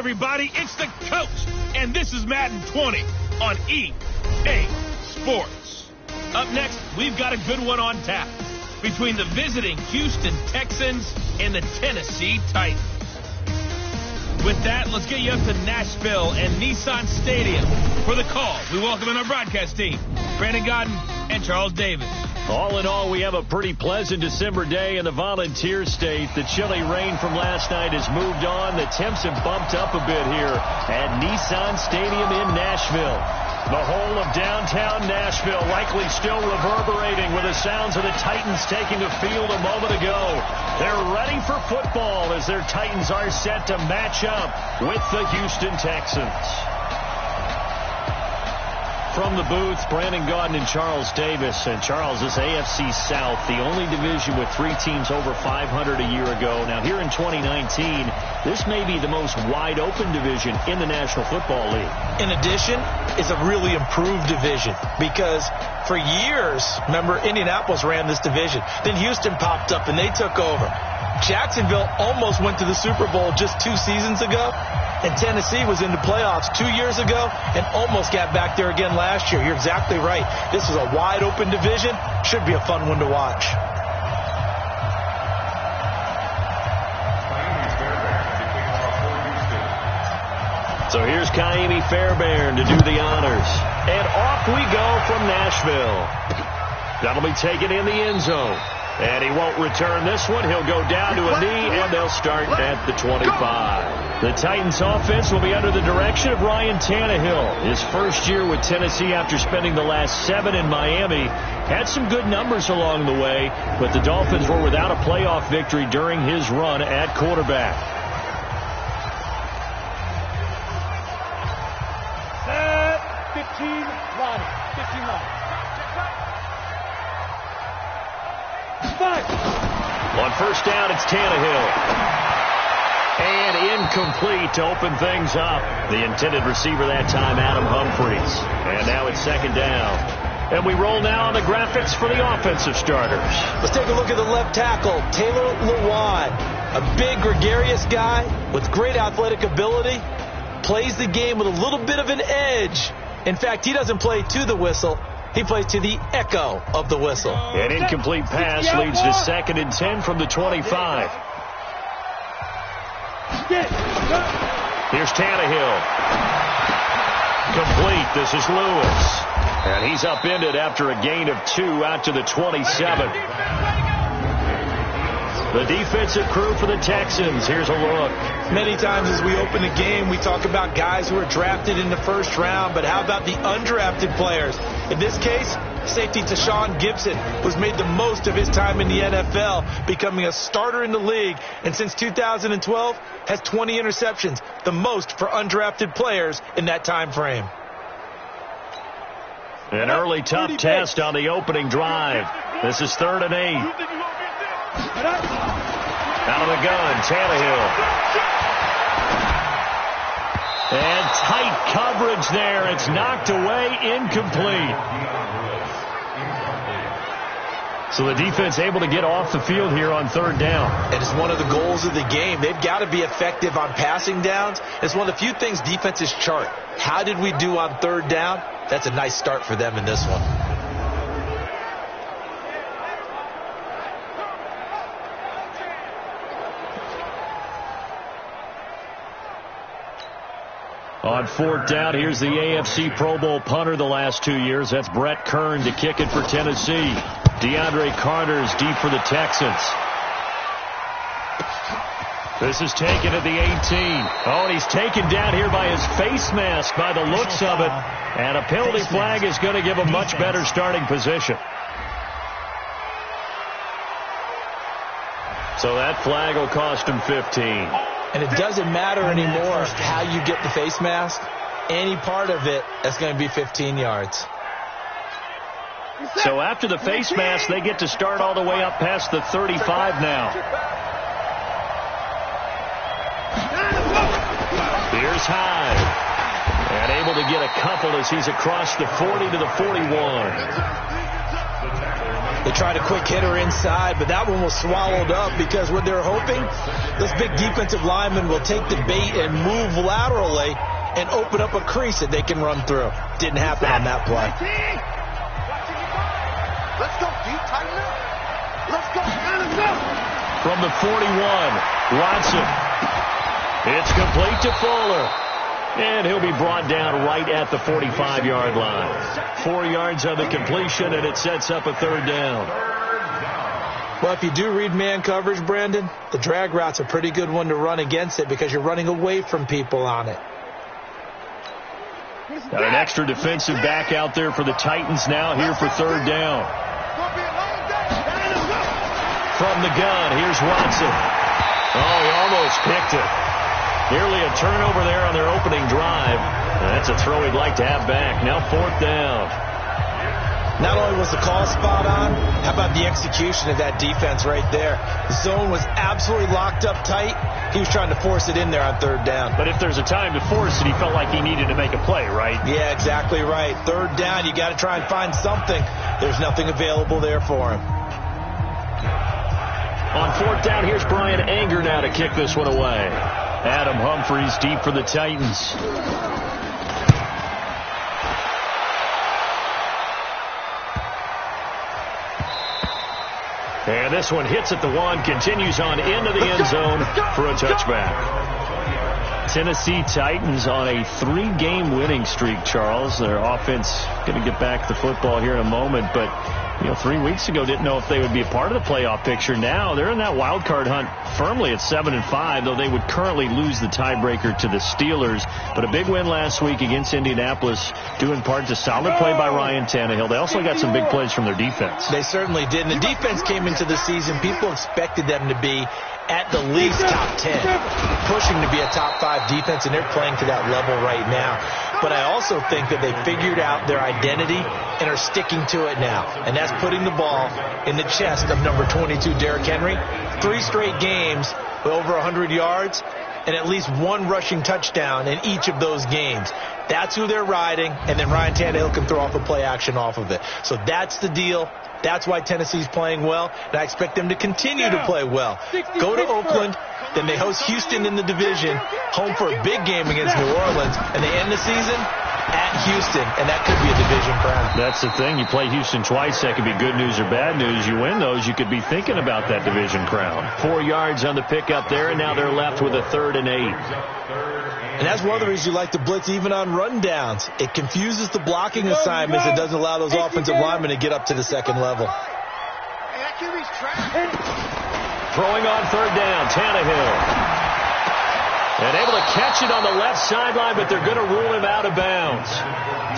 everybody, it's the coach, and this is Madden 20 on EA Sports. Up next, we've got a good one on tap between the visiting Houston Texans and the Tennessee Titans. With that, let's get you up to Nashville and Nissan Stadium for the call. We welcome in our broadcast team, Brandon Godden and Charles Davis. All in all, we have a pretty pleasant December day in the Volunteer State. The chilly rain from last night has moved on. The temps have bumped up a bit here at Nissan Stadium in Nashville. The whole of downtown Nashville likely still reverberating with the sounds of the Titans taking the field a moment ago. They're ready for football as their Titans are set to match up with the Houston Texans. From the booth, Brandon Gaudin and Charles Davis. And Charles, this AFC South, the only division with 3 teams over 500 a year ago. Now here in 2019, this may be the most wide-open division in the National Football League. In addition, it's a really improved division because for years, remember, Indianapolis ran this division. Then Houston popped up and they took over. Jacksonville almost went to the Super Bowl just 2 seasons ago. And Tennessee was in the playoffs 2 years ago and almost got back there again last year. You're exactly right. This is a wide-open division. Should be a fun one to watch. So here's Kaimi Fairbairn to do the honors. And off we go from Nashville. That'll be taken in the end zone. And he won't return this one. He'll go down to a knee, and they'll start at the 25. The Titans offense will be under the direction of Ryan Tannehill. His first year with Tennessee after spending the last 7 in Miami. Had some good numbers along the way, but the Dolphins were without a playoff victory during his run at quarterback. Set, 15 line. On first down, it's Tannehill. And incomplete to open things up. The intended receiver that time, Adam Humphries. And now it's second down. And we roll now on the graphics for the offensive starters. Let's take a look at the left tackle, Taylor Lewan. A big, gregarious guy with great athletic ability. Plays the game with a little bit of an edge. In fact, he doesn't play to the whistle. He plays to the echo of the whistle. An incomplete pass leads to 2nd and 10 from the 25. Here's Tannehill. Complete. This is Lewis. And he's upended after a gain of 2 out to the 27. The defensive crew for the Texans. Here's a look. Many times as we open the game, we talk about guys who are drafted in the first round, but how about the undrafted players? In this case, safety Tashawn Gibson, who's made the most of his time in the NFL, becoming a starter in the league, and since 2012 has 20 interceptions, the most for undrafted players in that time frame. An early tough test on the opening drive. This is 3rd and 8. Out of the gun, Tannehill. And tight coverage there. It's knocked away, incomplete. So the defense able to get off the field here on 3rd down. And it's one of the goals of the game. They've got to be effective on passing downs. It's one of the few things defenses chart. How did we do on 3rd down? That's a nice start for them in this one. On 4th down, here's the AFC Pro Bowl punter the last 2 years. That's Brett Kern to kick it for Tennessee. DeAndre Carter's deep for the Texans. This is taken at the 18. Oh, and he's taken down here by his face mask by the looks of it. And a penalty flag is going to give him much better starting position. So that flag will cost him 15. And it doesn't matter anymore how you get the face mask. Any part of it, that's going to be 15 yards. So after the face mask, they get to start all the way up past the 35 now. Here's Hyde. And able to get a couple as he's across the 40 to the 41. They tried a quick hitter inside, but that one was swallowed up because what they're hoping, those big defensive linemen will take the bait and move laterally and open up a crease that they can run through. Didn't happen on that play. Let's go, dude. Tighten up. Let's go. From the 41, Watson. It's complete to Fuller. And he'll be brought down right at the 45-yard line. 4 yards on the completion, and it sets up a third down. Well, if you do read man coverage, Brandon, the drag route's a pretty good one to run against it because you're running away from people on it. Got an extra defensive back out there for the Titans now here for third down. From the gun, here's Watson. Oh, he almost picked it. Nearly a turnover there on their opening drive. That's a throw he'd like to have back. Now fourth down. Not only was the call spot on, how about the execution of that defense right there? The zone was absolutely locked up tight. He was trying to force it in there on third down. But if there's a time to force it, he felt like he needed to make a play, right? Yeah, exactly right. Third down, you got to try and find something. There's nothing available there for him. On fourth down, here's Brian Anger now to kick this one away. Adam Humphries deep for the Titans. And this one hits at the one, continues on into the end zone for a touchback. Tennessee Titans on a 3-game winning streak, Charles. Their offense going to get back the football here in a moment, but 3 weeks ago didn't know if they would be a part of the playoff picture. Now they're in that wild card hunt firmly at 7-5, though they would currently lose the tiebreaker to the Steelers. But a big win last week against Indianapolis, due in part to solid play by Ryan Tannehill. They also got some big plays from their defense. They certainly did. And the defense came into the season, people expected them to be at the least top 10, pushing to be a top 5 defense, and they're playing to that level right now. But I also think that they figured out their identity and are sticking to it now, and that's putting the ball in the chest of number 22, Derrick Henry. 3 straight games with over 100 yards and at least 1 rushing touchdown in each of those games. That's who they're riding, and then Ryan Tannehill can throw off a play action off of it. So that's the deal. That's why Tennessee's playing well, and I expect them to continue to play well. Go to Oakland, then they host Houston in the division, home for a big game against New Orleans, and they end the season at Houston, and that could be a division crown. That's the thing. You play Houston twice, that could be good news or bad news. You win those, you could be thinking about that division crown. 4 yards on the pickup there, and now they're left with a 3rd and 8. And that's one of the reasons you like to blitz even on rundowns. It confuses the blocking assignments. It doesn't allow those offensive linemen to get up to the second level. Throwing on third down, Tannehill. And able to catch it on the left sideline, but they're going to rule him out of bounds.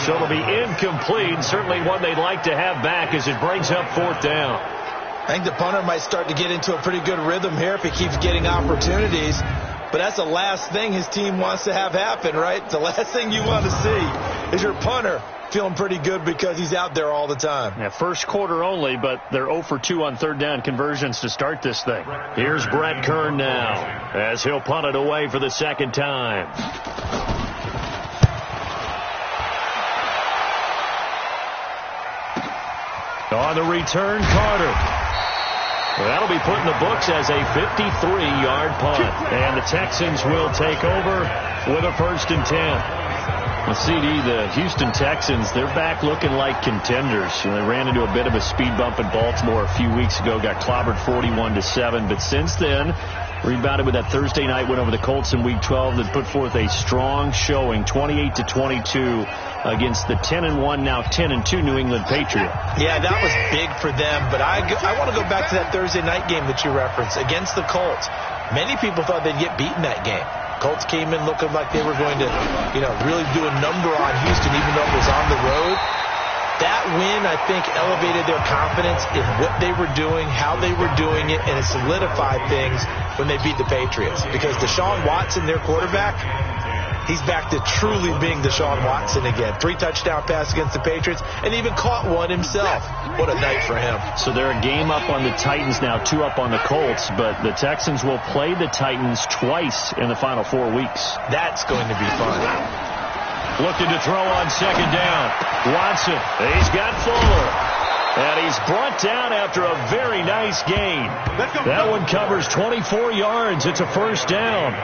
So it'll be incomplete, certainly one they'd like to have back as it brings up fourth down. I think the punter might start to get into a pretty good rhythm here if he keeps getting opportunities. But that's the last thing his team wants to have happen, right? The last thing you want to see is your punter feeling pretty good because he's out there all the time. Yeah, first quarter only, but they're 0 for 2 on third down conversions to start this thing. Here's Brett Kern now as he'll punt it away for the second time. On the return, Carter. Well, that'll be put in the books as a 53-yard punt. And the Texans will take over with a 1st and 10. Well, CD, the Houston Texans, they're back looking like contenders. They ran into a bit of a speed bump in Baltimore a few weeks ago, got clobbered 41-7. But since then, rebounded with that Thursday night win over the Colts in Week 12 that put forth a strong showing, 28-22 against the 10-1, now 10-2 New England Patriots. Yeah, that was big for them. But I want to go back to that Thursday night game that you referenced against the Colts. Many people thought they'd get beaten that game. Colts came in looking like they were going to, really do a number on Houston, even though it was on the road. That win, I think, elevated their confidence in what they were doing, how they were doing it, and it solidified things when they beat the Patriots. Because Deshaun Watson, their quarterback, he's back to truly being Deshaun Watson again. 3 touchdown pass against the Patriots, and even caught one himself. What a night for him. So they're a game up on the Titans now, 2 up on the Colts, but the Texans will play the Titans twice in the final 4 weeks. That's going to be fun. Looking to throw on second down. Watson, he's got Fuller. And he's brought down after a very nice gain. That one covers 24 yards. It's a first down.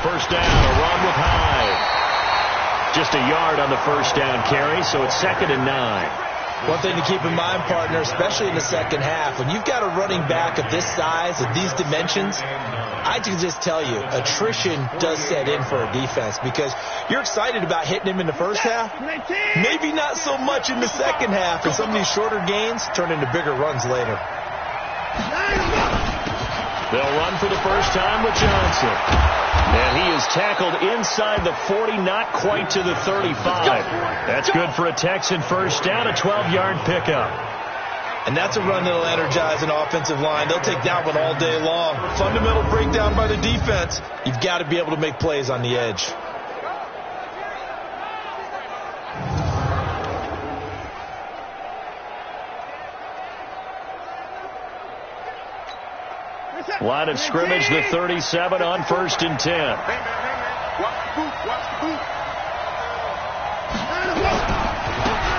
First down, a run with Hyde. Just a yard on the first down carry, so it's 2nd and 9. One thing to keep in mind, partner, especially in the second half, when you've got a running back of this size, of these dimensions, I can just tell you, attrition does set in for a defense because you're excited about hitting him in the first half. Maybe not so much in the second half, and some of these shorter gains turn into bigger runs later. They'll run for the first time with Johnson. And he is tackled inside the 40, not quite to the 35. That's good for a Texan first down, a 12-yard pickup. And that's a run that'll energize an offensive line. They'll take that one all day long. Fundamental breakdown by the defense. You've got to be able to make plays on the edge. Line of scrimmage, the 37 on 1st and 10. Watch the boot.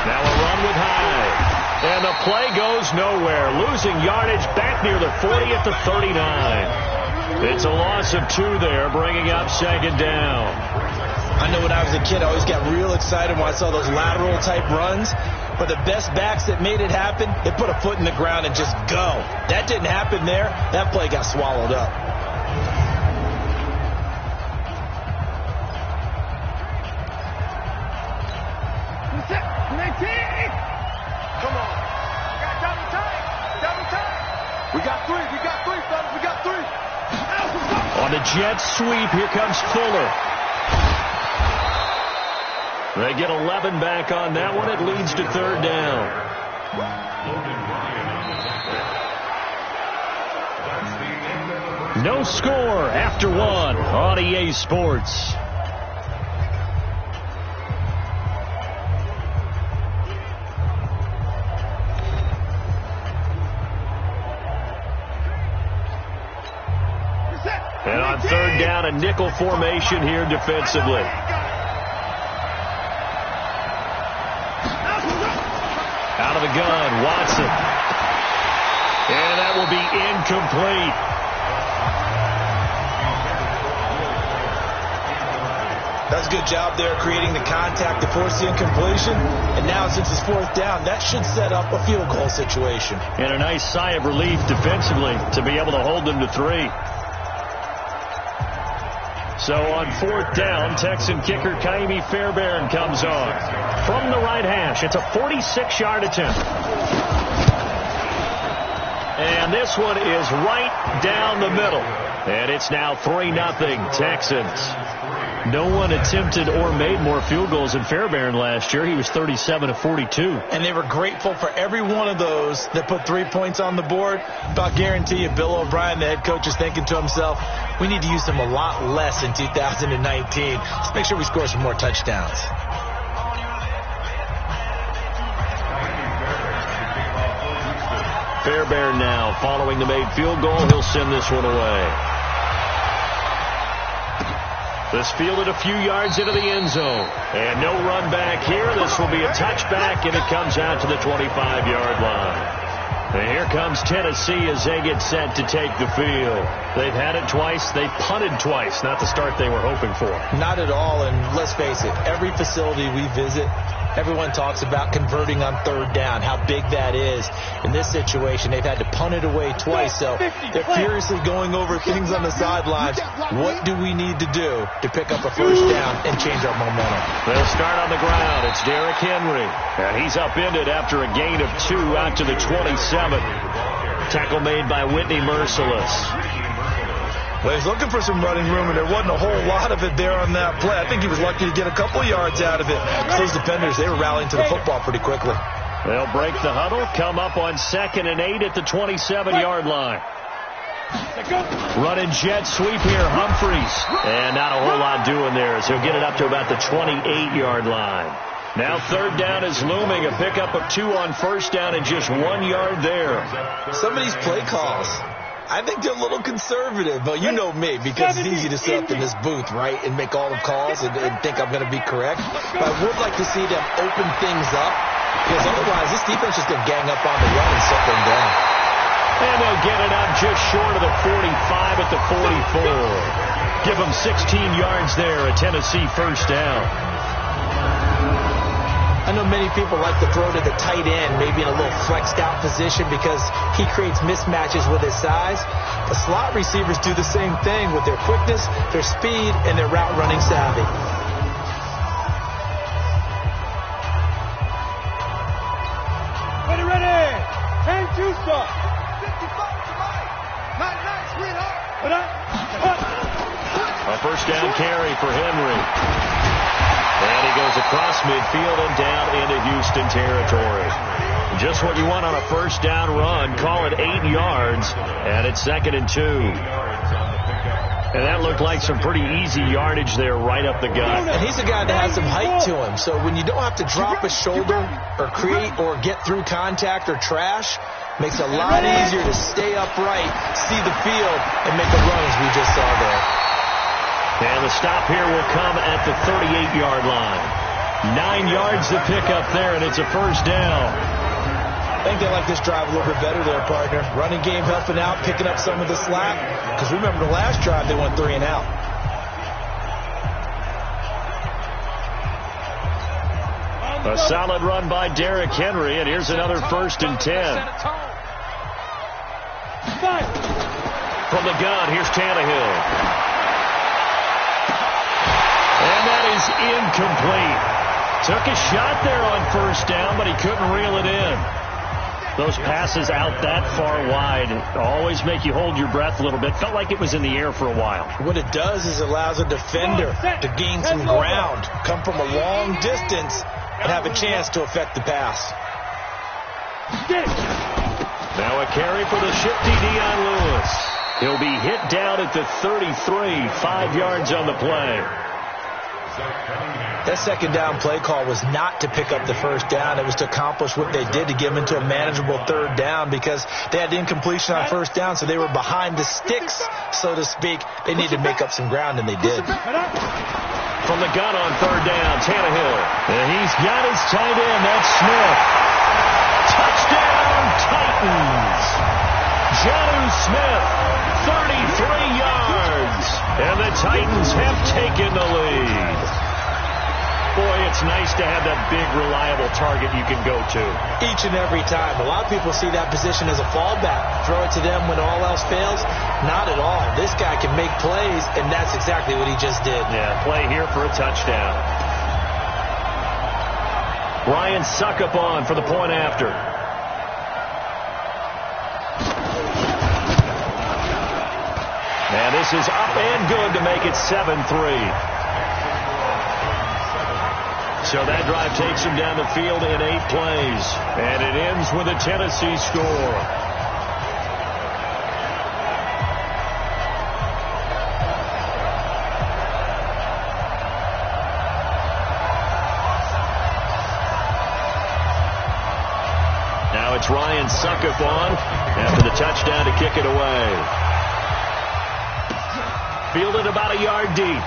Now a run with Hyde. And the play goes nowhere. Losing yardage back near the 40 at the 39. It's a loss of 2 there, bringing up 2nd down. I know when I was a kid, I always got real excited when I saw those lateral-type runs. But the best backs that made it happen, they put a foot in the ground and just go. That didn't happen there. That play got swallowed up. Come on. Double time. We got 3, fellas. We got 3. On the jet sweep, here comes Fuller. They get 11 back on that one. It leads to 3rd down. No score after 1 on EA Sports. And on 3rd down, a nickel formation here defensively. Out of the gun, Watson. And that will be incomplete. That's a good job there creating the contact to force the incompletion. And now since it's 4th down, that should set up a field goal situation. And a nice sigh of relief defensively to be able to hold them to 3. So on 4th down, Texan kicker Kaimi Fairbairn comes on. From the right hash, it's a 46-yard attempt. And this one is right down the middle. And it's now 3-0 Texans. No one attempted or made more field goals than Fairbairn last year. He was 37 of 42. And they were grateful for every one of those that put 3 points on the board. But I'll guarantee you, Bill O'Brien, the head coach, is thinking to himself, we need to use them a lot less in 2019. Let's make sure we score some more touchdowns. Fairbairn now following the made field goal. He'll send this one away. This fielded a few yards into the end zone. And no run back here. This will be a touchback, and it comes out to the 25-yard line. And here comes Tennessee as they get set to take the field. They've had it twice. They've punted twice. Not the start they were hoping for. Not at all, and let's face it, every facility we visit, everyone talks about converting on 3rd down, how big that is. In this situation, they've had to punt it away twice, so they're furiously going over things on the sidelines. What do we need to do to pick up a first down and change our momentum? They'll start on the ground. It's Derrick Henry. And he's upended after a gain of 2 out to the 27. Tackle made by Whitney Merciless. Well, he's looking for some running room, and there wasn't a whole lot of it there on that play. I think he was lucky to get a couple yards out of it. Those defenders, they were rallying to the football pretty quickly. They'll break the huddle, come up on 2nd and 8 at the 27-yard line. Running jet sweep here, Humphreys. And not a whole lot doing there as he'll get it up to about the 28-yard line. Now 3rd down is looming. A pickup of 2 on 1st down and just 1 yard there. Some of these play calls, I think they're a little conservative. But you know me, because it's easy to sit up in this booth, right, and make all the calls and think I'm going to be correct. But I would like to see them open things up, because otherwise this defense is going to gang up on the run and shut them down. And they'll get it up just short of the 45 at the 44. Give them 16 yards there, a Tennessee 1st down. I know many people like to throw to the tight end, maybe in a little flexed out position because he creates mismatches with his size. But slot receivers do the same thing with their quickness, their speed, and their route running savvy. Ready. 10-2 start. 55 tonight. Night, sweetheart. A 1st down carry for Henry. And he goes across midfield and down into Houston territory. Just what you want on a 1st down run. Call it 8 yards, and it's 2nd and 2. And that looked like some pretty easy yardage there right up the gut. And he's a guy that has some height to him. So when you don't have to drop a shoulder or create or get through contact or trash, makes it a lot easier to stay upright, see the field, and make the runs we just saw there. And the stop here will come at the 38-yard line. 9 yards to pick up there, and it's a 1st down. I think they like this drive a little bit better there, partner. Running game helping out, picking up some of the slack. Because remember the last drive, they went 3 and out. A solid run by Derrick Henry, and here's another 1st and 10. From the gun, here's Tannehill. And that is incomplete. Took a shot there on 1st down, but he couldn't reel it in. Those passes out that far wide always make you hold your breath a little bit. Felt like it was in the air for a while. What it does is it allows a defender to gain some ground, come from a long distance, and have a chance to affect the pass. Now a carry for the shifty Dion Lewis. He'll be hit down at the 33, 5 yards on the play. That 2nd down play call was not to pick up the 1st down. It was to accomplish what they did to get them into a manageable 3rd down because they had incompletion on 1st down, so they were behind the sticks, so to speak. They needed to make up some ground, and they did. From the gun on 3rd down, Tannehill. And he's got his tight end. That's Smith. Touchdown, Titans. Jonnu Smith, 33 yards. And the Titans have taken the lead. Boy, it's nice to have that big, reliable target you can go to. Each and every time. A lot of people see that position as a fallback. Throw it to them when all else fails. Not at all. This guy can make plays, and that's exactly what he just did. Yeah, play here for a touchdown. Ryan Suckup on for the point after. And this is up and good to make it 7-3. So that drive takes him down the field in 8 plays. And it ends with a Tennessee score. Now it's Ryan Suckup on after the touchdown to kick it away. Fielded about a yard deep.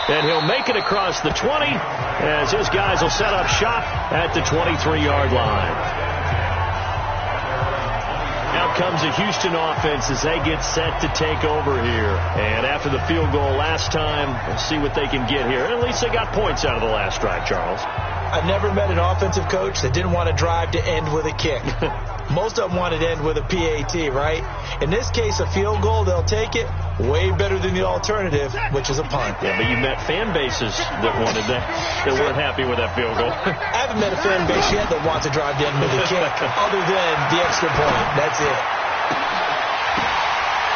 And he'll make it across the 20 as his guys will set up shop at the 23-yard line. Now comes the Houston offense as they get set to take over here. And after the field goal last time, we'll see what they can get here. At least they got points out of the last drive, Charles. I've never met an offensive coach that didn't want to drive to end with a kick. Most of them want it to end with a PAT, right? In this case, a field goal, they'll take it. Way better than the alternative, which is a punt. Yeah, but you met fan bases that wanted that, that weren't happy with that field goal. I haven't met a fan base yet that wants to drive to end with a kick, other than the extra point. That's it.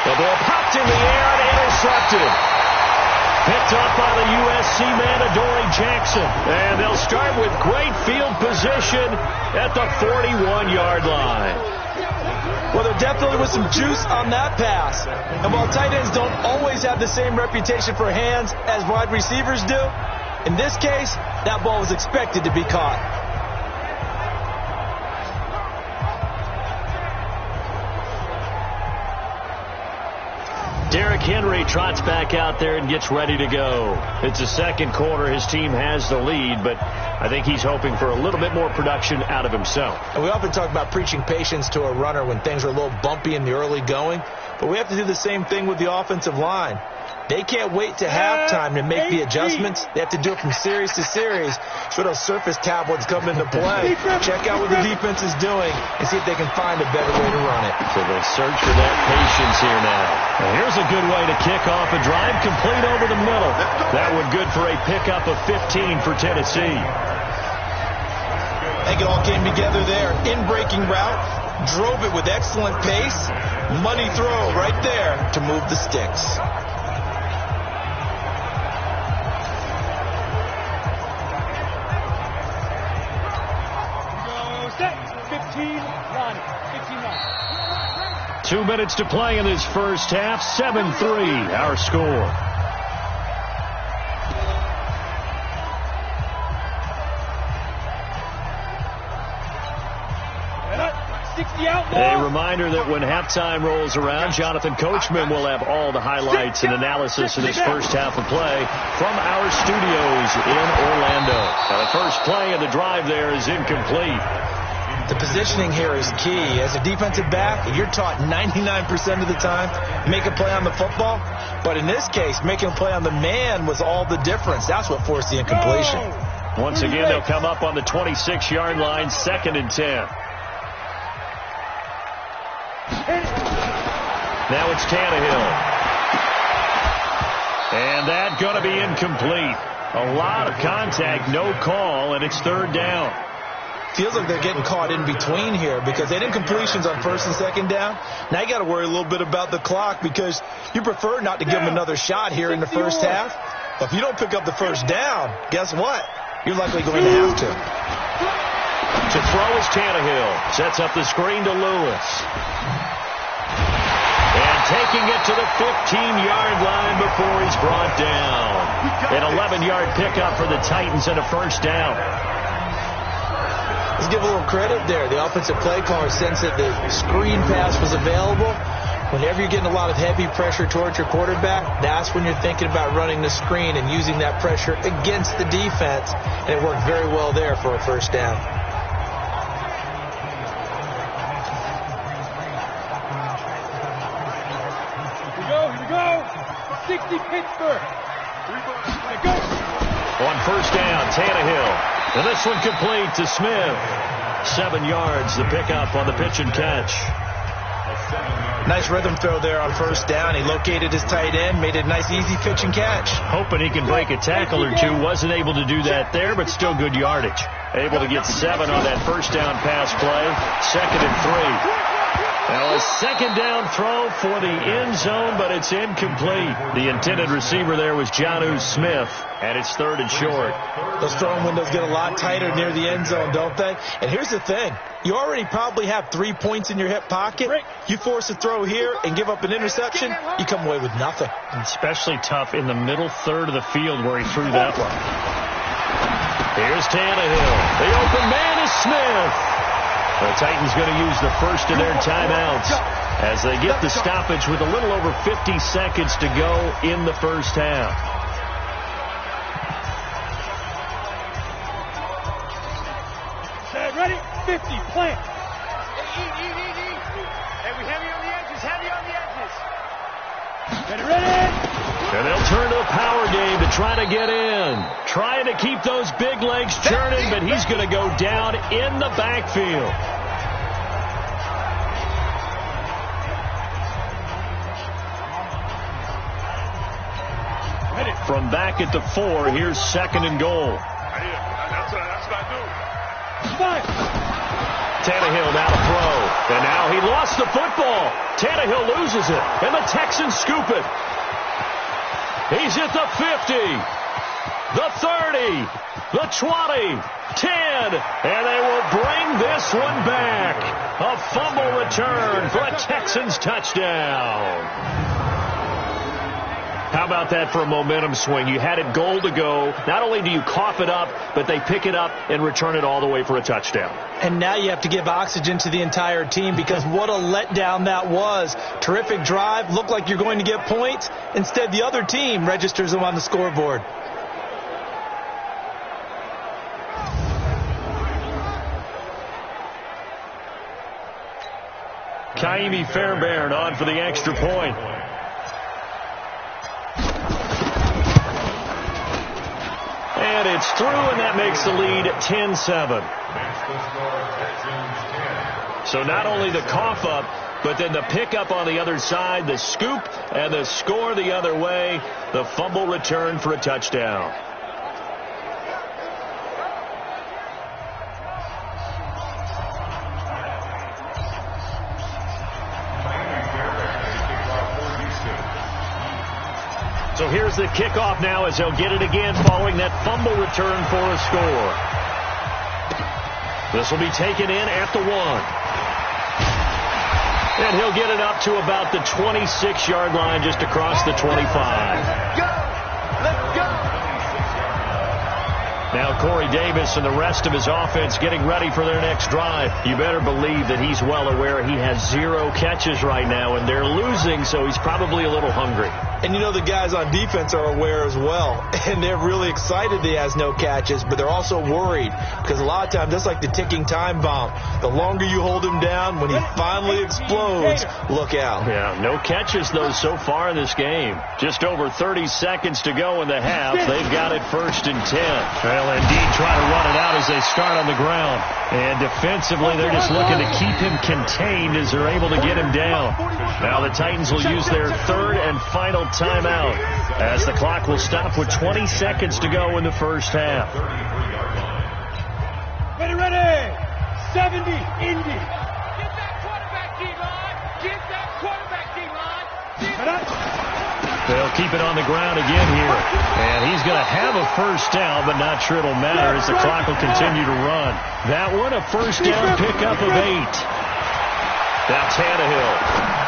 The ball popped in the air and intercepted. Picked up by the USC man, Adoree Jackson. And they'll start with great field position at the 41-yard line. Well, there definitely was some juice on that pass. And while tight ends don't always have the same reputation for hands as wide receivers do, in this case, that ball was expected to be caught. Derrick Henry trots back out there and gets ready to go. It's the second quarter. His team has the lead, but I think he's hoping for a little bit more production out of himself. And we often talk about preaching patience to a runner when things are a little bumpy in the early going, but we have to do the same thing with the offensive line. They can't wait to halftime to make the adjustments. They have to do it from series to series. So those surface tablets come into play. Check out what the defense is doing and see if they can find a better way to run it. So they'll search for that patience here now. And here's a good way to kick off a drive, complete over the middle. That one good for a pickup of 15 for Tennessee. I think it all came together there. In-breaking route, drove it with excellent pace. Money throw right there to move the sticks. Set. 15-9. 2 minutes to play in this first half. 7-3, our score. A reminder that when halftime rolls around, Jonathan Coachman will have all the highlights and analysis of this first half of play from our studios in Orlando. Now, the first play of the drive there is incomplete. The positioning here is key. As a defensive back, you're taught 99% of the time, make a play on the football. But in this case, making a play on the man was all the difference. That's what forced the incompletion. Once again, they'll come up on the 26-yard line, 2nd and 10. Now it's Tannehill. And that's going to be incomplete. A lot of contact, no call, and it's 3rd down. Feels like they're getting caught in between here because they had incompletions on 1st and 2nd down. Now you got to worry a little bit about the clock because you prefer not to give them another shot here in the first half. But if you don't pick up the 1st down, guess what? You're likely going to have to. To throw is Tannehill. Sets up the screen to Lewis. And taking it to the 15-yard line before he's brought down. An 11-yard pickup for the Titans and a 1st down. Let's give a little credit there. The offensive play caller sensed that the screen pass was available. Whenever you're getting a lot of heavy pressure towards your quarterback, that's when you're thinking about running the screen and using that pressure against the defense. And it worked very well there for a 1st down. Here we go. 60 Pittsburgh. Go. On 1st down, Tannehill. And this one complete to Smith. 7 yards, the pickup on the pitch and catch. Nice rhythm throw there on 1st down. He located his tight end, made it a nice, easy pitch and catch. Hoping he can break a tackle or two. Wasn't able to do that there, but still good yardage. Able to get 7 on that 1st down pass play. 2nd and 3. Now a 2nd down throw for the end zone, but it's incomplete. The intended receiver there was Jonnu Smith, and it's 3rd and short. Those throwing windows get a lot tighter near the end zone, don't they? And here's the thing. You already probably have 3 points in your hip pocket. You force a throw here and give up an interception, you come away with nothing. Especially tough in the middle third of the field where he threw that one. Here's Tannehill. The open man is Smith. The Titans going to use the first of their timeouts as they get the stoppage with a little over 50 seconds to go in the first half. Ready? 50. Plant. Eat. Hey, we heavy on the edges. Ready. And they'll turn to a power game to try to get in. Trying to keep those big legs churning, but he's going to go down in the backfield. From back at the 4, here's 2nd and goal. That's what I do. Tannehill now to throw. And now he lost the football. Tannehill loses it. And the Texans scoop it. He's at the 50, the 30, the 20, 10, and they will bring this one back. A fumble return for a Texans touchdown. How about that for a momentum swing? You had it goal to go. Not only do you cough it up, but they pick it up and return it all the way for a touchdown. And now you have to give oxygen to the entire team because what a letdown that was. Terrific drive. Looked like you're going to get points. Instead, the other team registers them on the scoreboard. Kaimi Fairbairn on for the extra point. And it's through, and that makes the lead 10-7. So not only the cough up, but then the pickup on the other side, the scoop, and the score the other way. The fumble return for a touchdown. So here's the kickoff now as they'll get it again following that fumble return for a score. This will be taken in at the 1. And he'll get it up to about the 26-yard line just across the 25. Go! Let's go! Now Corey Davis and the rest of his offense getting ready for their next drive. You better believe that he's well aware he has 0 catches right now, and they're losing, so he's probably a little hungry. And you know the guys on defense are aware as well. And they're really excited he has no catches, but they're also worried because a lot of times that's like the ticking time bomb. The longer you hold him down, when he finally explodes, look out. Yeah, no catches, though, so far in this game. Just over 30 seconds to go in the half. They've got it 1st and 10. Well, indeed, try to run it out as they start on the ground. And defensively, they're just looking to keep him contained as they're able to get him down. Now the Titans will use their 3rd and final timeout as the clock will stop with 20 seconds to go in the first half. Ready. 70, Indy. Get that quarterback, D-line. Get that quarterback, D-line. They'll keep it on the ground again here. And he's going to have a first down, but not sure it'll matter as the clock will continue to run. That one, a first down pickup of 8. Now Tannehill.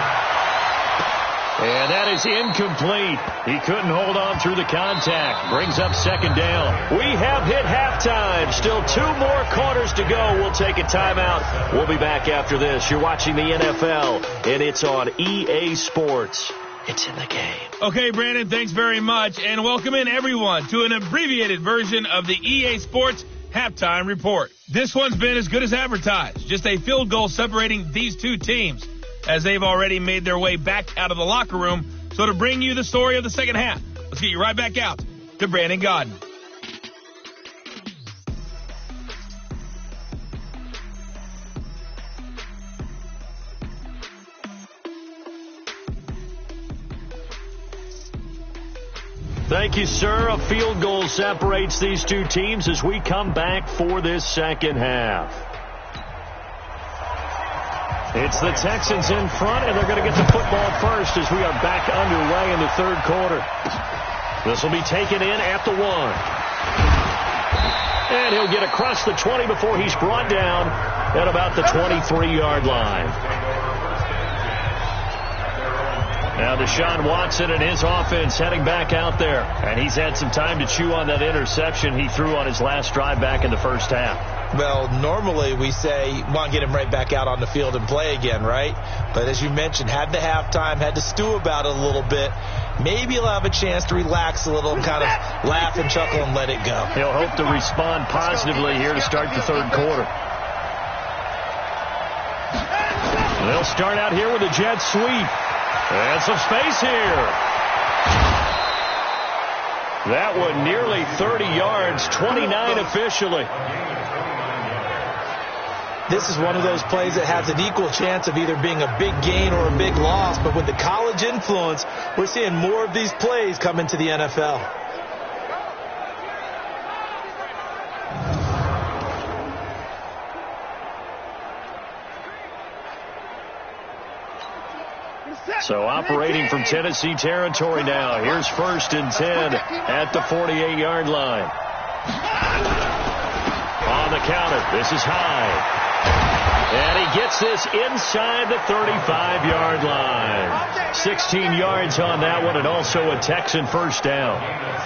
And that is incomplete. He couldn't hold on through the contact. Brings up 2nd down. We have hit halftime. Still 2 more quarters to go. We'll take a timeout. We'll be back after this. You're watching the NFL, and it's on EA Sports. It's in the game. Okay, Brandon, thanks very much. And welcome in, everyone, to an abbreviated version of the EA Sports Halftime Report. This one's been as good as advertised. Just a field goal separating these two teams, as they've already made their way back out of the locker room. So to bring you the story of the second half, let's get you right back out to Brandon Godden. Thank you, sir. A field goal separates these two teams as we come back for this second half. It's the Texans in front, and they're going to get the football first as we are back underway in the 3rd quarter. This will be taken in at the 1. And he'll get across the 20 before he's brought down at about the 23-yard line. Now Deshaun Watson and his offense heading back out there. And he's had some time to chew on that interception he threw on his last drive back in the first half. Well, normally we say, want to get him right back out on the field and play again, right? But as you mentioned, had the halftime, had to stew about it a little bit. Maybe he'll have a chance to relax a little and kind of laugh and chuckle and let it go. He'll hope to respond positively here to start the 3rd quarter. They'll start out here with a jet sweep. And some space here. That one nearly 30 yards, 29 officially. This is one of those plays that has an equal chance of either being a big gain or a big loss. But with the college influence, we're seeing more of these plays come into the NFL. So operating from Tennessee territory now. Here's 1st and 10 at the 48-yard line. On the counter, this is high. And he gets this inside the 35-yard line. 16 yards on that one, and also a Texan first down.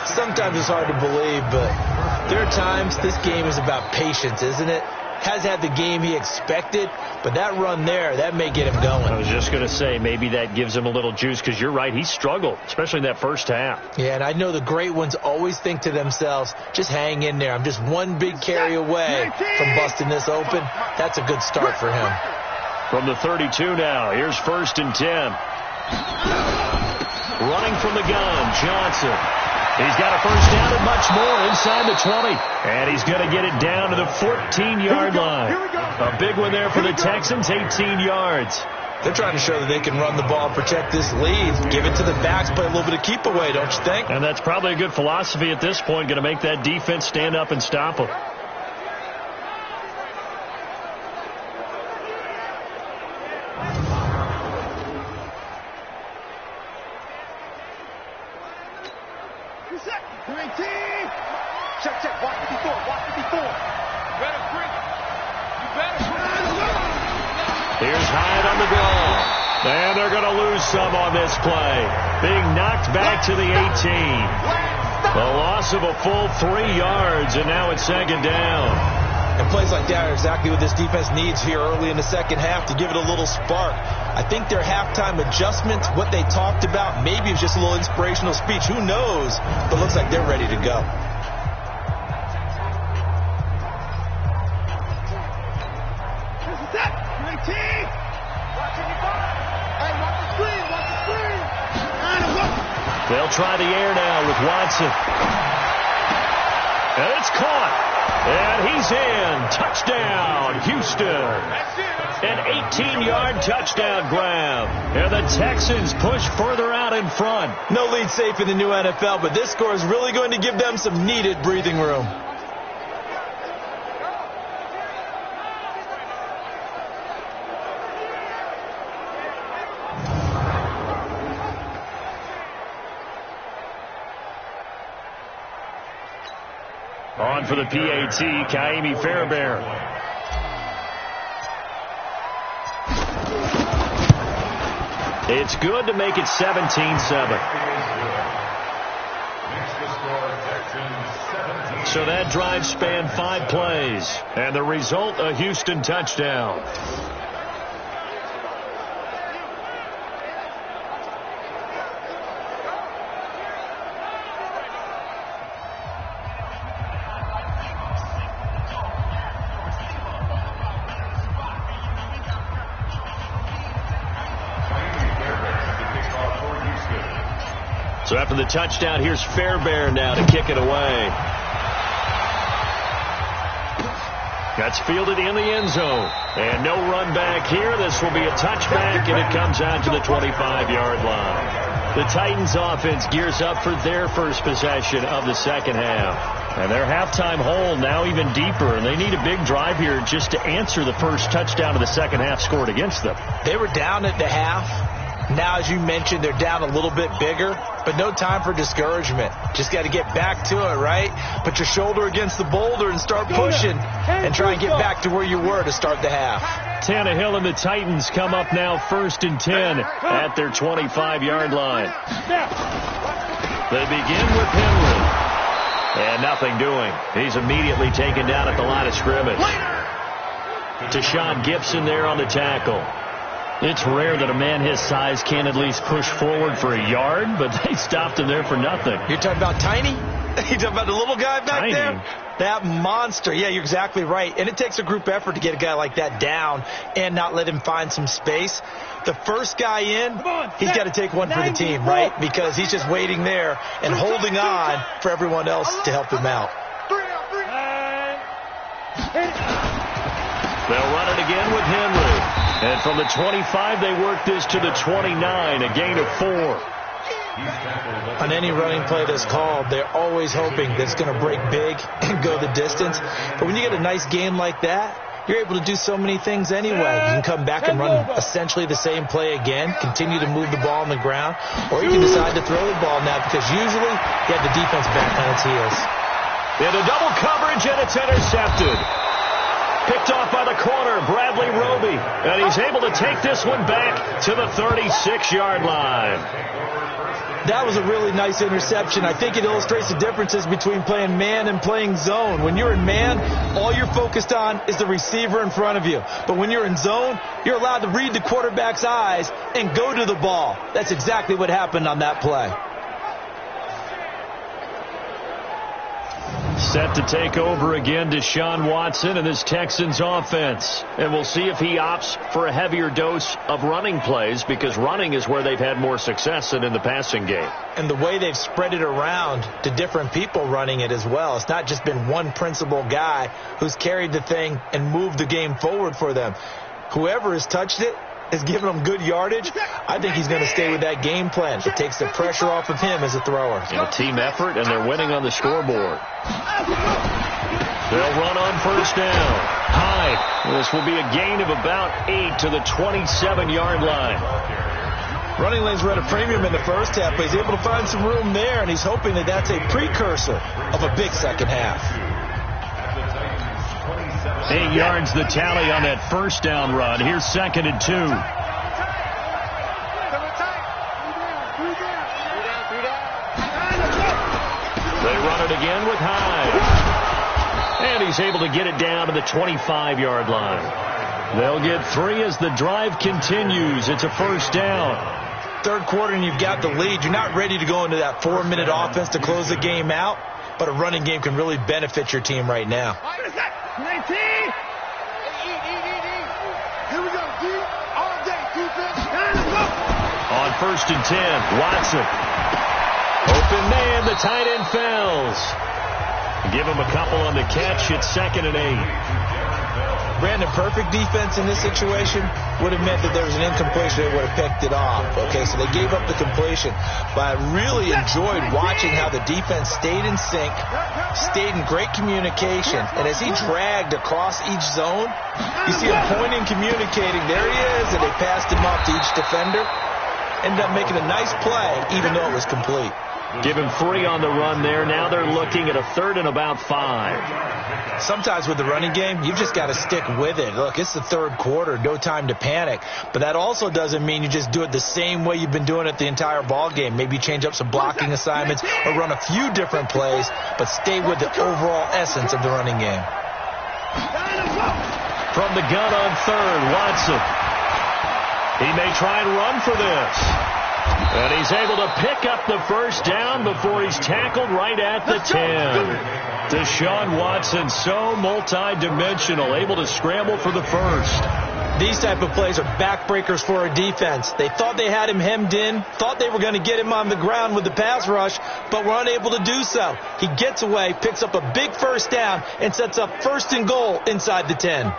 Sometimes it's hard to believe, but there are times this game is about patience, isn't it? Has had the game he expected, but that run there, that may get him going. I was just going to say, maybe that gives him a little juice, because you're right, he struggled, especially in that first half. Yeah, and I know the great ones always think to themselves, just hang in there. I'm just one big carry away from busting this open. That's a good start for him. From the 32 now, here's 1st and 10. Running from the gun, Johnson. He's got a first down and much more inside the 20. And he's going to get it down to the 14-yard line. A big one there for the Texans, 18 yards. They're trying to show that they can run the ball and protect this lead. Give it to the backs, play a little bit of keep away, don't you think? And that's probably a good philosophy at this point, going to make that defense stand up and stop them. Check. Watch 54. Here's Hyde on the draw. And they're going to lose some on this play. Being knocked back to the 18. The loss of a full 3 yards, and now it's 2nd down. And plays like that are exactly what this defense needs here early in the second half to give it a little spark. I think their halftime adjustments, what they talked about, maybe it's just a little inspirational speech. Who knows? But it looks like they're ready to go. They'll try the air now with Watson. And it's caught. And he's in. Touchdown, Houston. An 18-yard touchdown grab. And the Texans push further out in front. No lead safe in the new NFL, but this score is really going to give them some needed breathing room. On for the PAT, Kaimi Fairbairn. It's good to make it 17-7. So that drive spanned 5 plays. And the result, a Houston touchdown. So after the touchdown, here's Fairbairn now to kick it away. That's fielded in the end zone. And no run back here. This will be a touchback, and it comes out to the 25-yard line. The Titans offense gears up for their first possession of the second half. And their halftime hole now even deeper, and they need a big drive here just to answer the first touchdown of the second half scored against them. They were down at the half. Now, as you mentioned, they're down a little bit bigger, but no time for discouragement. Just got to get back to it, right? Put your shoulder against the boulder and start pushing and try and get back to where you were to start the half. Tannehill and the Titans come up now 1st and 10 at their 25-yard line. They begin with Henry. And nothing doing. He's immediately taken down at the line of scrimmage. Tashawn Gibson there on the tackle. It's rare that a man his size can at least push forward for a yard, but they stopped him there for nothing. You're talking about Tiny? You're talking about the little guy back Tiny. there? That monster. Yeah, you're exactly right. And it takes a group effort to get a guy like that down and not let him find some space. The first guy in, he's got to take one for the team, right? Because he's just waiting there and holding on for everyone else to help him out. They'll run it again with Henry. And from the 25, they work this to the 29, a gain of 4. On any running play that's called, they're always hoping that it's going to break big and go the distance. But when you get a nice gain like that, you're able to do so many things anyway. You can come back and run essentially the same play again, continue to move the ball on the ground, or you can decide to throw the ball now because usually you have the defense back on its heels. Into double coverage, and it's intercepted. Picked off by the corner, Bradley Roby, and he's able to take this one back to the 36-yard line. That was a really nice interception. I think it illustrates the differences between playing man and playing zone. When you're in man, all you're focused on is the receiver in front of you. But when you're in zone, you're allowed to read the quarterback's eyes and go to the ball. That's exactly what happened on that play. Set to take over again, Deshaun Watson and this Texans offense. And we'll see if he opts for a heavier dose of running plays because running is where they've had more success than in the passing game. And the way they've spread it around to different people running it as well. It's not just been one principal guy who's carried the thing and moved the game forward for them. Whoever has touched it has given them good yardage. I think he's going to stay with that game plan. It takes the pressure off of him as a thrower. Team effort, and they're winning on the scoreboard. They'll run on first down. High. This will be a gain of about 8 to the 27-yard line. Running lanes were at a premium in the first half, but he's able to find some room there, and he's hoping that that's a precursor of a big second half. 8 yards the tally on that first down run. Here's 2nd and 2. They run it again with Hyde. And he's able to get it down to the 25-yard line. They'll get 3 as the drive continues. It's a first down. Third quarter and you've got the lead. You're not ready to go into that 4-minute offense to close the game out, but a running game can really benefit your team right now. 19. Here we go, D. All day, defense. On 1st and 10, Watson. Open man, the tight end fells. Give him a couple on the catch. It's 2nd and 8. Brandon, perfect defense in this situation would have meant that there was an incompletion. They would have picked it off. Okay, so they gave up the completion. But I really enjoyed watching how the defense stayed in sync, stayed in great communication. And as he dragged across each zone, you see him pointing, communicating. There he is, and they passed him off to each defender. Ended up making a nice play, even though it was complete. Give him 3 on the run there. Now they're looking at a 3rd and about 5. Sometimes with the running game, you've just got to stick with it. Look, it's the third quarter, no time to panic. But that also doesn't mean you just do it the same way you've been doing it the entire ball game. Maybe change up some blocking assignments or run a few different plays, but stay with the overall essence of the running game. From the gun on 3rd, Watson. He may try and run for this. And he's able to pick up the first down before he's tackled right at the 10. Deshaun Watson, so multi-dimensional, able to scramble for the first. These type of plays are backbreakers for a defense. They thought they had him hemmed in, thought they were going to get him on the ground with the pass rush, but were unable to do so. He gets away, picks up a big first down, and sets up 1st and goal inside the 10.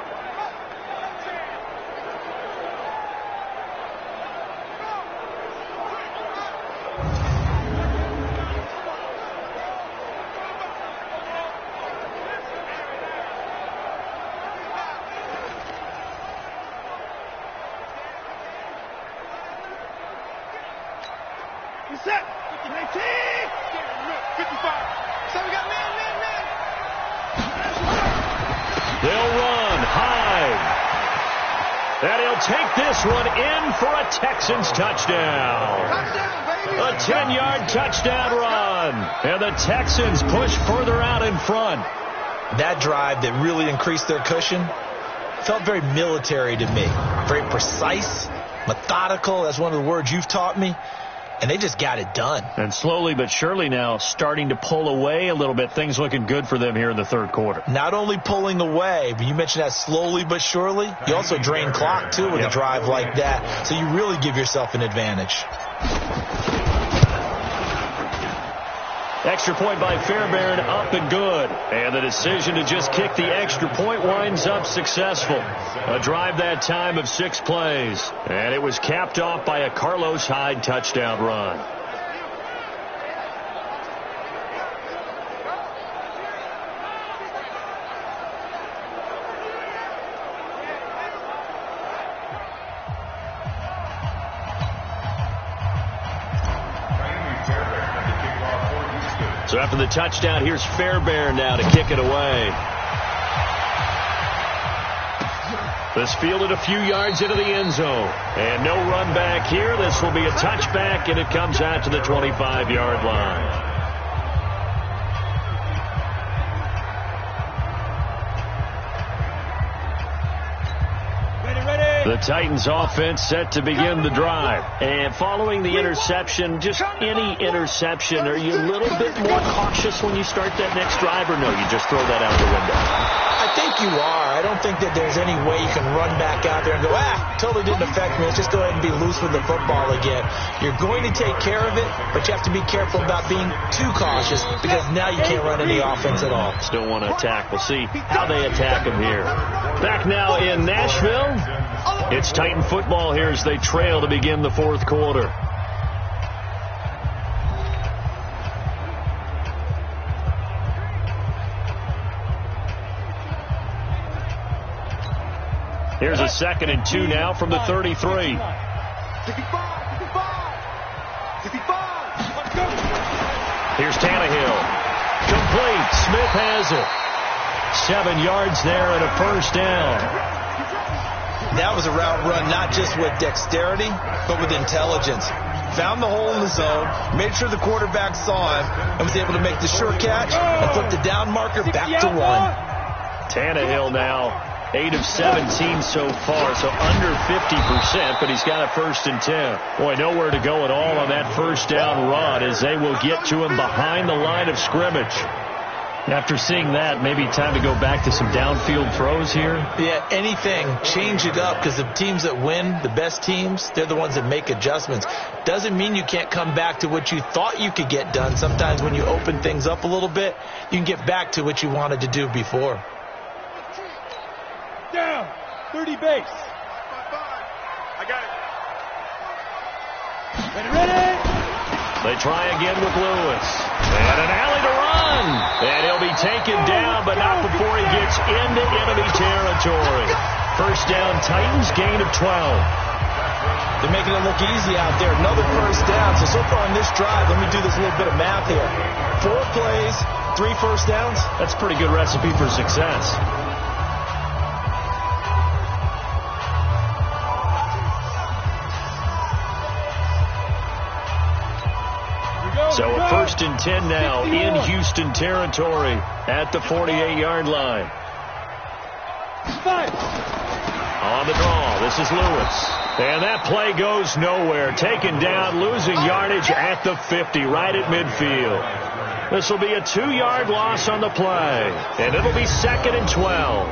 Set. 19. 55. So we got man. They'll run. Hyde. And he'll take this one in for a Texans touchdown. A 10-yard touchdown run. And the Texans push further out in front. That drive that really increased their cushion felt very military to me. Very precise, methodical. That's one of the words you've taught me. And they just got it done. And slowly but surely now starting to pull away a little bit. Things looking good for them here in the third quarter. Not only pulling away, but you mentioned that slowly but surely. You also drain clock, too, with a drive like that. So you really give yourself an advantage. Extra point by Fairbairn, up and good. And the decision to just kick the extra point winds up successful. A drive that time of 6 plays. And it was capped off by a Carlos Hyde touchdown run. So after the touchdown, here's Fairbairn now to kick it away. This fielded a few yards into the end zone. And no run back here. This will be a touchback, and it comes out to the 25-yard line. The Titans offense set to begin the drive. And following the interception, just any interception, are you a little bit more cautious when you start that next drive, or no, you just throw that out the window? I think you are. I don't think that there's any way you can run back out there and go, totally didn't affect me. Let's just go ahead and be loose with the football again. You're going to take care of it, but you have to be careful about being too cautious because now you can't run any offense at all. Still want to attack. We'll see how they attack him here. Back now in Nashville. It's Titan football here as they trail to begin the fourth quarter. Here's a 2nd and 2 now from the 33. 55. Here's Tannehill. Complete. Smith has it. 7 yards there and a first down. That was a route run not just with dexterity, but with intelligence. Found the hole in the zone, made sure the quarterback saw him, and was able to make the short catch and flip the down marker back to 1. Tannehill now 8 of 17 so far, so under 50%, but he's got a 1st and 10. Boy, nowhere to go at all on that first down run as they will get to him behind the line of scrimmage. After seeing that, maybe time to go back to some downfield throws here? Yeah, anything. Change it up because the teams that win, the best teams, they're the ones that make adjustments. Doesn't mean you can't come back to what you thought you could get done. Sometimes when you open things up a little bit, you can get back to what you wanted to do before. Down, 30 base. I got it. Ready. They try again with Lewis. And an alley to run. And he'll be taken down, but not before he gets into enemy territory. First down, Titans, gain of 12. They're making it look easy out there. Another first down. So far in this drive, let me do this little bit of math here. 4 plays, 3 first downs. That's a pretty good recipe for success. So a 1st and 10 now in Houston territory at the 48-yard line. On the draw, this is Lewis. And that play goes nowhere. Taken down, losing yardage at the 50, right at midfield. This will be a 2-yard loss on the play. And it'll be 2nd and 12.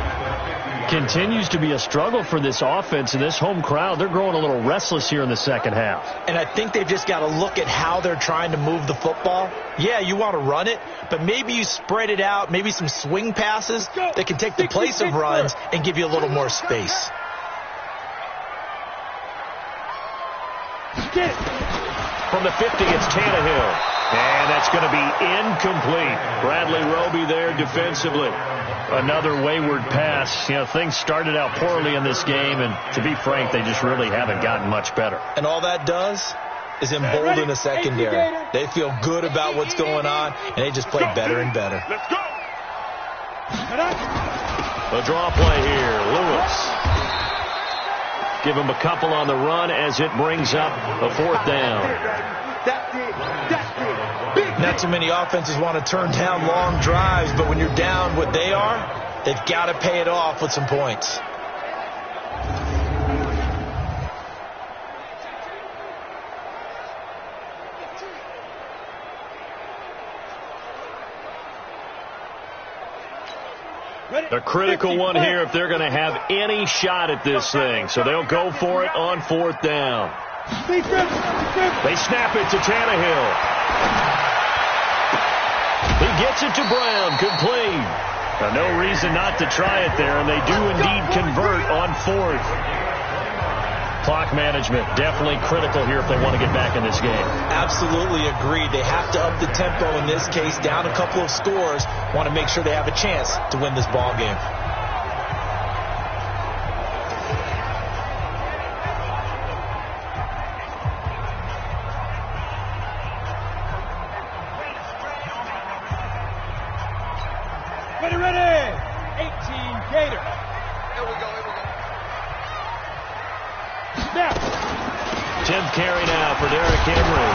Continues to be a struggle for this offense and this home crowd. They're growing a little restless here in the second half. And I think they've just got to look at how they're trying to move the football. Yeah, you want to run it, but maybe you spread it out, maybe some swing passes that can take the place of runs and give you a little more space. From the 50, it's Tannehill. And that's going to be incomplete. Bradley Roby there defensively. Another wayward pass. You know, things started out poorly in this game, and to be frank, they just really haven't gotten much better. And all that does is embolden the secondary. They feel good about what's going on, and they just play better and better. Let's go. A draw play here. Lewis. Give him a couple on the run as it brings up a 4th down. That's it. Not too many offenses want to turn down long drives, but when you're down what they are, they've got to pay it off with some points. A critical one here if they're going to have any shot at this thing. So they'll go for it on 4th down. They snap it to Tannehill. He gets it to Brown, complete. Now, no reason not to try it there, and they do indeed convert on 4th. Clock management definitely critical here if they want to get back in this game. Absolutely agreed. They have to up the tempo in this case, down a couple of scores. Want to make sure they have a chance to win this ball game. Ready. 18 Gator. Here we go. Snap. 10th carry now for Derrick Henry.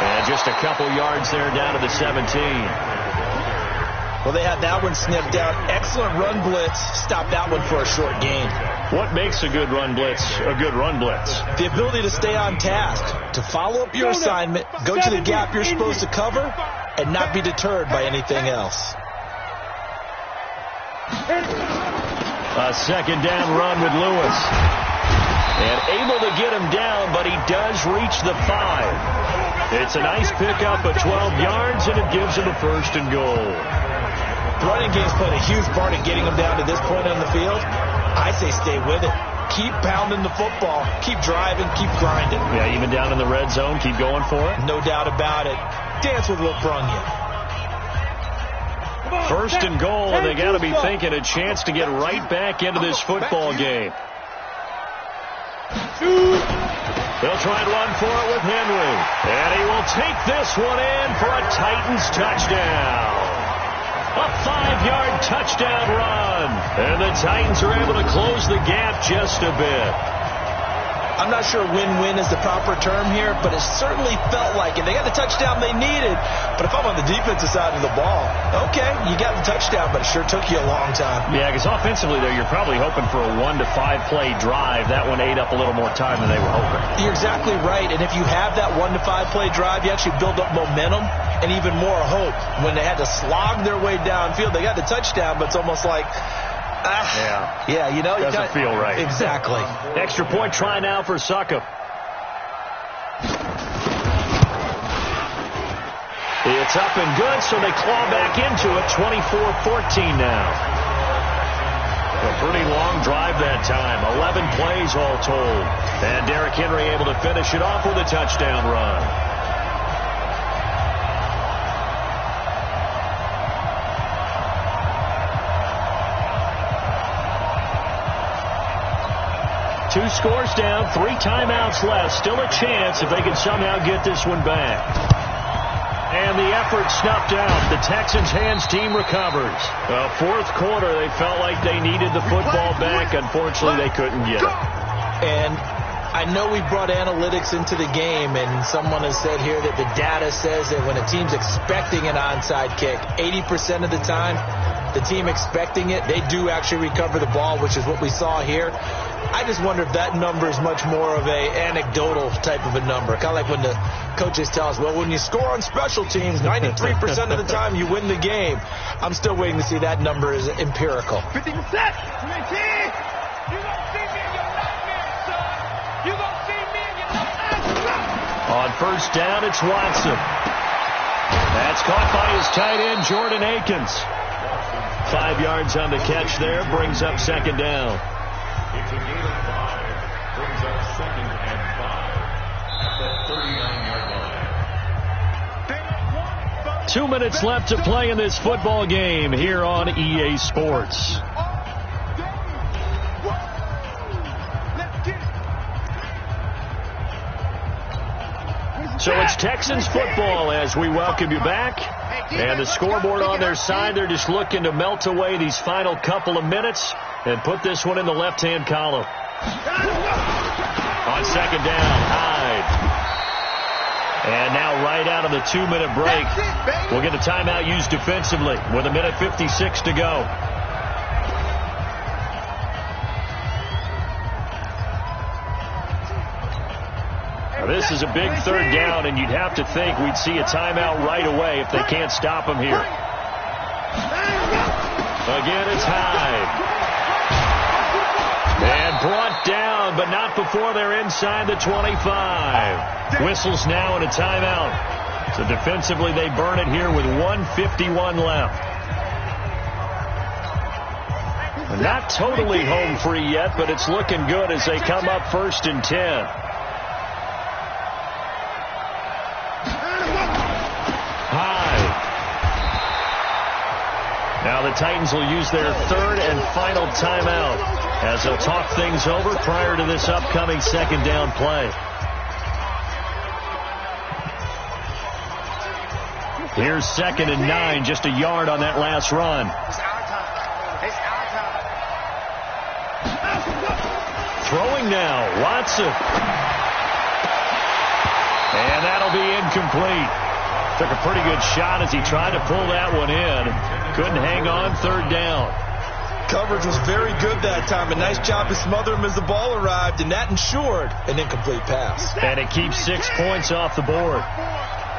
And just a couple yards there down to the 17. Well, they had that one snipped out. Excellent run blitz. Stopped that one for a short gain. What makes a good run blitz a good run blitz? The ability to stay on task, to follow up your assignment, go to the gap you're supposed to cover, and not be deterred by anything else. A second down run with Lewis. And able to get him down, but he does reach the 5. It's a nice pickup of 12 yards, and it gives him a 1st and goal. The running game's played a huge part in getting him down to this point on the field. I say stay with it. Keep pounding the football. Keep driving. Keep grinding. Yeah, even down in the red zone, keep going for it. No doubt about it. Dance with Lil Brunyon. 1st and goal, and they got to be thinking a chance to get right back into this football game. They'll try and run for it with Henry. And he will take this one in for a Titans touchdown. A 5-yard touchdown run. And the Titans are able to close the gap just a bit. I'm not sure win-win is the proper term here, but it certainly felt like it. They got the touchdown they needed. But if I'm on the defensive side of the ball, okay, you got the touchdown, but it sure took you a long time. Yeah, because offensively there, you're probably hoping for a 1 to 5 play drive. That one ate up a little more time than they were hoping. You're exactly right. And if you have that 1 to 5 play drive, you actually build up momentum and even more hope. When they had to slog their way downfield, they got the touchdown, but it's almost like, yeah, you know, doesn't feel right. Exactly. Extra point try now for Succop. It's up and good, so they claw back into it. 24-14 now. A pretty long drive that time. 11 plays all told. And Derrick Henry able to finish it off with a touchdown run. Two scores down, 3 timeouts left. Still a chance if they can somehow get this one back. And the effort snuffed out. The Texans' hands team recovers. Fourth quarter, they felt like they needed the football back. Unfortunately, they couldn't get it. And I know we brought analytics into the game, and someone has said here that the data says that when a team's expecting an onside kick, 80% of the time, the team expecting it, they do actually recover the ball, which is what we saw here. I just wonder if that number is much more of a anecdotal type of a number. Kind of like when the coaches tell us, well, when you score on special teams, 93% of the time you win the game. I'm still waiting to see that number is empirical. 50%. 20. You gonna see me in your nightmares, son. You gonna see me in your nightmares. On first down, it's Watson. That's caught by his tight end, Jordan Akins. 5 yards on the catch there, brings up second down. It's a gain of 5. Brings up 2nd and 5 at the 39-yard line. 2 minutes left to play in this football game here on EA Sports. So it's Texans football as we welcome you back. And the scoreboard on their side, they're just looking to melt away these final couple of minutes and put this one in the left-hand column. On second down, Hyde. And now right out of the 2-minute break, we'll get a timeout used defensively with 1:56 to go. Now this is a big third down, and you'd have to think we'd see a timeout right away if they can't stop him here. Again, it's Hyde. And brought down, but not before they're inside the 25. Whistles now and a timeout. So defensively, they burn it here with 1:51 left. Not totally home free yet, but it's looking good as they come up 1st and 10. Now the Titans will use their 3rd and final timeout as they'll talk things over prior to this upcoming second down play. Here's 2nd and 9, just a yard on that last run. Throwing now, Watson. And that'll be incomplete. Took a pretty good shot as he tried to pull that one in. Couldn't hang on third down. Coverage was very good that time. A nice job to smother him as the ball arrived, and that ensured an incomplete pass. And it keeps 6 points off the board.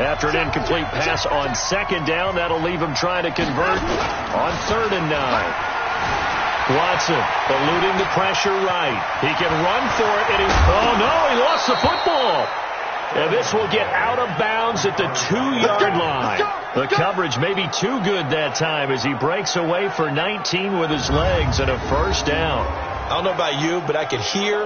After an incomplete pass on second down, that'll leave him trying to convert on 3rd and 9. Watson eluding the pressure right. He can run for it, and oh no, he lost the football. And this will get out of bounds at the 2-yard line. The coverage may be too good that time as he breaks away for 19 with his legs and a first down. I don't know about you, but I could hear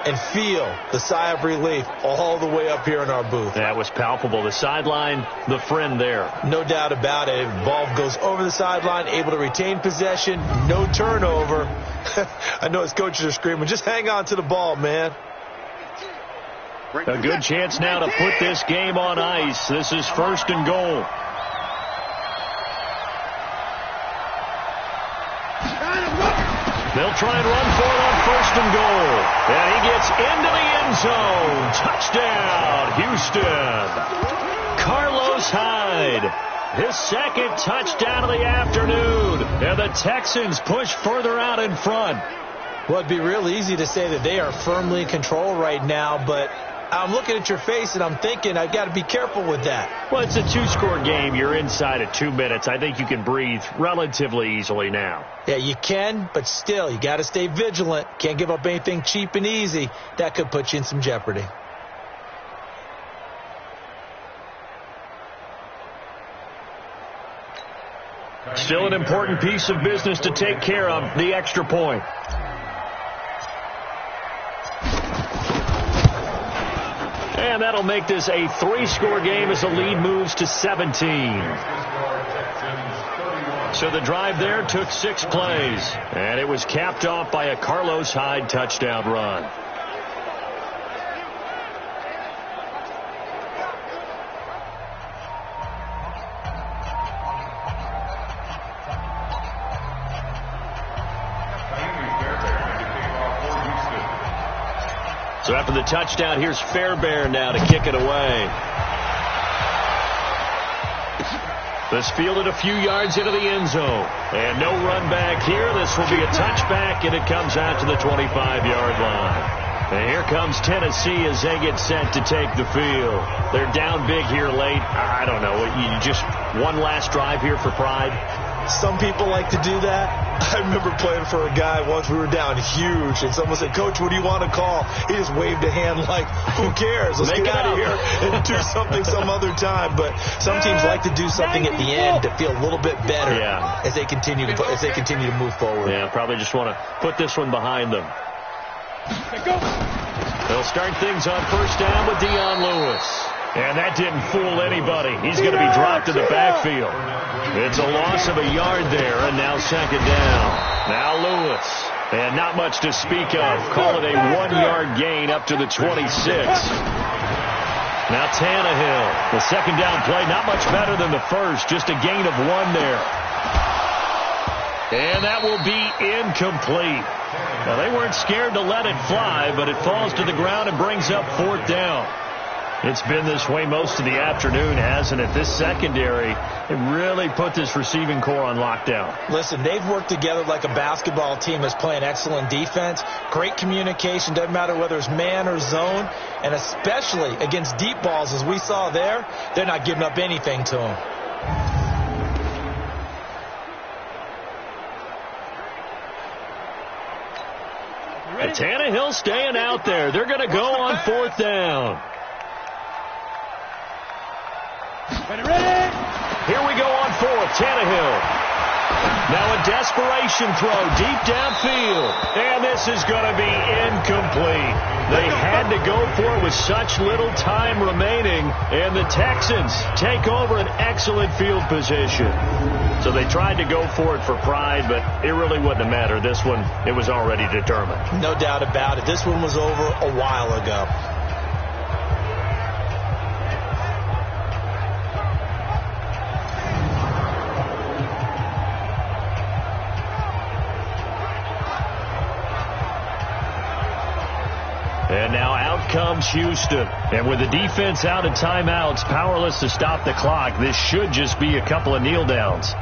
and feel the sigh of relief all the way up here in our booth. That was palpable. The sideline, the friend there. No doubt about it. The ball goes over the sideline, able to retain possession, no turnover. I know his coaches are screaming, just hang on to the ball, man. A good chance now to put this game on ice. This is 1st and goal. They'll try and run for it on 1st and goal. And he gets into the end zone. Touchdown, Houston. Carlos Hyde. His 2nd touchdown of the afternoon. And the Texans push further out in front. Well, it'd be real easy to say that they are firmly in control right now, but I'm looking at your face and I'm thinking I've got to be careful with that. Well, it's a 2-score game. You're inside at 2 minutes. I think you can breathe relatively easily now. Yeah, you can, but still, you got to stay vigilant. Can't give up anything cheap and easy. That could put you in some jeopardy. Still an important piece of business to take care of, the extra point. And that'll make this a 3-score game as the lead moves to 17. So the drive there took 6 plays. And it was capped off by a Carlos Hyde touchdown run. So after the touchdown, here's Fairbairn now to kick it away. This fielded a few yards into the end zone. And no run back here. This will be a touchback, and it comes out to the 25-yard line. And here comes Tennessee as they get set to take the field. They're down big here late. I don't know. You just one last drive here for pride. Some people like to do that. I remember playing for a guy once. We were down huge, and someone said, "Coach, what do you want to call?" He just waved a hand like, "Who cares? Let's get out of here and do something some other time." But some teams like to do something at the end to feel a little bit better as they continue to move forward. Yeah, probably just want to put this one behind them. They'll start things on 1st down with Dion Lewis. And that didn't fool anybody. He's going to be dropped to the backfield. It's a loss of a yard there, and now 2nd down. Now Lewis. And not much to speak of. Call it a 1-yard gain up to the 26. Now Tannehill. The 2nd down play, not much better than the first. Just a gain of 1 there. And that will be incomplete. Now, they weren't scared to let it fly, but it falls to the ground and brings up 4th down. It's been this way most of the afternoon, hasn't it? This secondary, it really put this receiving core on lockdown. Listen, they've worked together like a basketball team that's playing excellent defense. Great communication, doesn't matter whether it's man or zone. And especially against deep balls, as we saw there, they're not giving up anything to them. And Tannehill staying out there. They're going to go on 4th down. Ready? Here we go on 4th. Tannehill. Now a desperation throw deep downfield. And this is going to be incomplete. They had to go for it with such little time remaining. And the Texans take over an excellent field position. So they tried to go for it for pride, but it really wouldn't have mattered. This one, it was already determined. No doubt about it. This one was over a while ago. And now out comes Houston. And with the defense out of timeouts, powerless to stop the clock, this should just be a couple of kneel downs.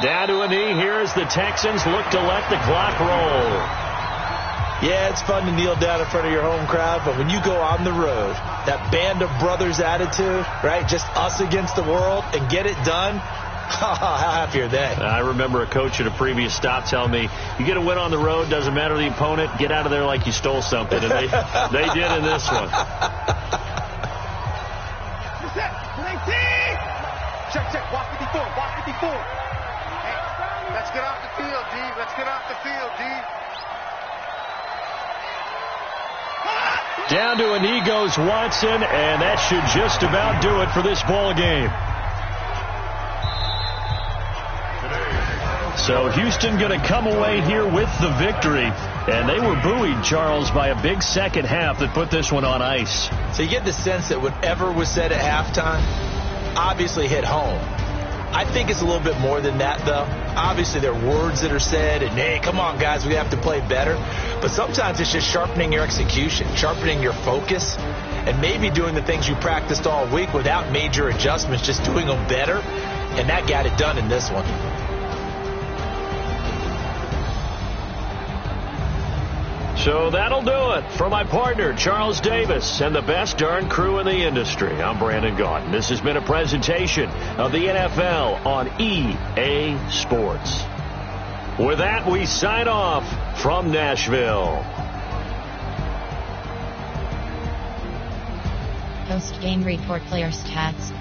Down to a knee here as the Texans look to let the clock roll. Yeah, it's fun to kneel down in front of your home crowd, but when you go on the road, that band of brothers attitude, right, just us against the world, and get it done, how happy are they? I remember a coach at a previous stop telling me, you get a win on the road, doesn't matter the opponent, get out of there like you stole something, and they did in this one. Check, walk 54, walk 54. Hey, let's get off the field, D. Let's get off the field, D. Down to a knee goes Watson, and that should just about do it for this ball game. So Houston going to come away here with the victory, and they were buoyed, Charles, by a big second half that put this one on ice. So you get the sense that whatever was said at halftime obviously hit home. I think it's a little bit more than that, though. Obviously, there are words that are said, and, hey, come on, guys, we have to play better. But sometimes it's just sharpening your execution, sharpening your focus, and maybe doing the things you practiced all week without major adjustments, just doing them better. And that got it done in this one. So that'll do it for my partner, Charles Davis, and the best darn crew in the industry. I'm Brandon Gaudin. This has been a presentation of the NFL on EA Sports. With that, we sign off from Nashville. Post-game report, player stats.